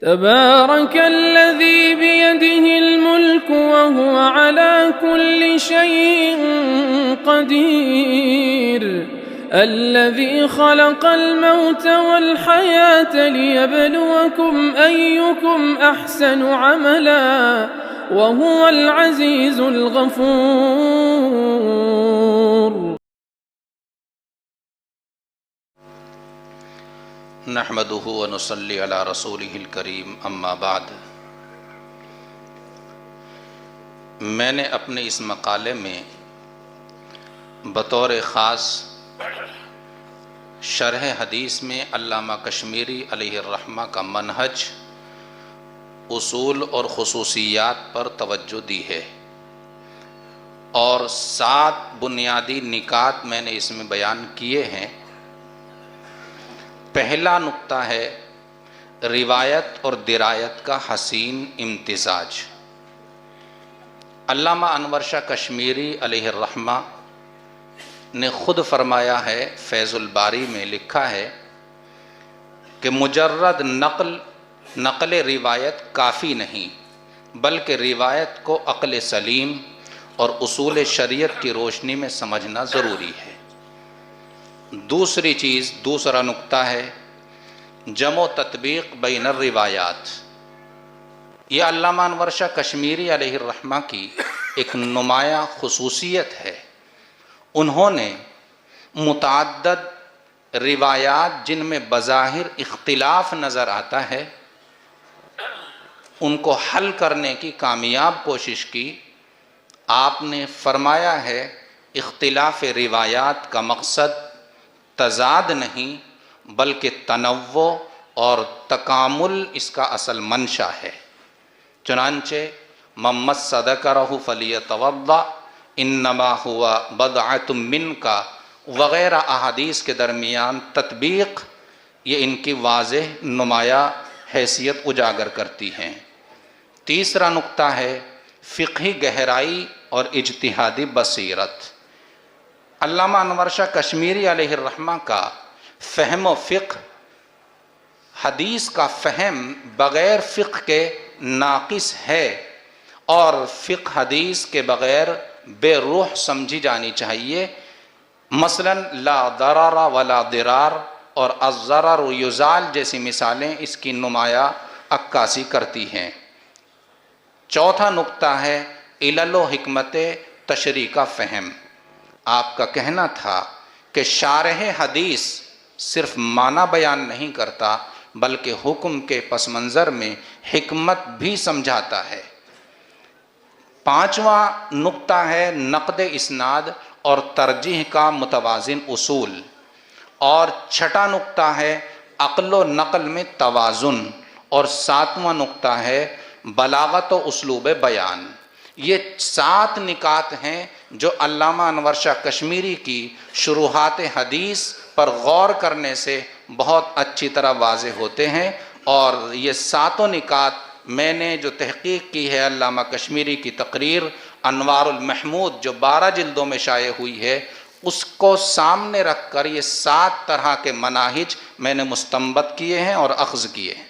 تبارك الذي بيده الملك وهو على كل شيء قدير الذي خلق الموت والحياة ليبلوكم أيكم أحسن عملا وهو العزيز الغفور. نحمده ونصلي على رسوله الکریم اما بعد. میں نے اپنے اس مقالے میں بطور خاص شرح حدیث میں علامہ کشمیری علیہ الرحمہ کا منہج، اصول اور خصوصیات پر توجہ دی ہے، اور 7 بنیادی نکات میں نے اس میں بیان کیے ہیں. پہلا نقطہ ہے روایت اور درایت کا حسین امتزاج. علامہ انور شاہ کشمیری علیہ الرحمہ نے خود فرمایا ہے، فیض الباری میں لکھا ہے کہ مجرد نقل روایت کافی نہیں، بلکہ روایت کو عقل سلیم اور اصول شریعت کی روشنی میں سمجھنا ضروری ہے. دوسرا نقطہ ہے جمع و تطبیق بین الروایات. یہ علامہ انور شاہ کشمیری علیہ الرحمہ کی ایک نمایاں خصوصیت ہے. انہوں نے متعدد روایات جن میں بظاہر اختلاف نظر آتا ہے، ان کو حل کرنے کی کامیاب کوشش کی. آپ نے فرمایا ہے اختلاف روایات کا مقصد تضاد نہیں بلکہ تنوع اور تکامل اس کا اصل منشا ہے. چنانچہ من مس ذکرہ فلیتوضأ انما ہوا بضعۃ منک وغیرہ احادیث کے درمیان تطبیق یہ ان کی واضح نمایاں حیثیت اجاگر کرتی ہیں. تیسرا نقطہ ہے فقہی گہرائی اور اجتہادی بصیرت. علامہ انور شاہ کشمیری علیہ الرحمہ کا فہم و فقہ، حدیث کا فہم بغیر فقہ کے ناقص ہے، اور فقہ حدیث کے بغیر بے روح سمجھی جانی چاہیے. مثلا لا ضرر ولا ضرار اور الضرر یزال جیسی مثالیں اس کی نمایاں عکاسی کرتی ہیں. چوتھا نقطہ ہے علل و حکمت تشریح کا فہم. آپ کا کہنا تھا کہ شارح حدیث صرف معنی بیان نہیں کرتا بلکہ حکم کے پس منظر میں حکمت بھی سمجھاتا ہے. پانچواں نقطہ ہے نقد اسناد اور ترجیح کا متوازن اصول. اور چھٹا نقطہ ہے عقل و نقل میں توازن. اور ساتواں نقطہ ہے بلاغت و اسلوب بیان. یہ 7 نکات ہیں جو علامہ انور شاہ کشمیری کی شروحات حدیث پر غور کرنے سے بہت اچھی طرح واضح ہوتے ہیں. اور یہ 7 نکات میں نے جو تحقیق کی ہے علامہ کشمیری کی تقریر انوار المحمود جو 12 جلدوں میں شائع ہوئی ہے، اس کو سامنے رکھ کر یہ 7 طرح کے مناہج میں نے مستنبط کیے ہیں اور اخذ کیے ہیں.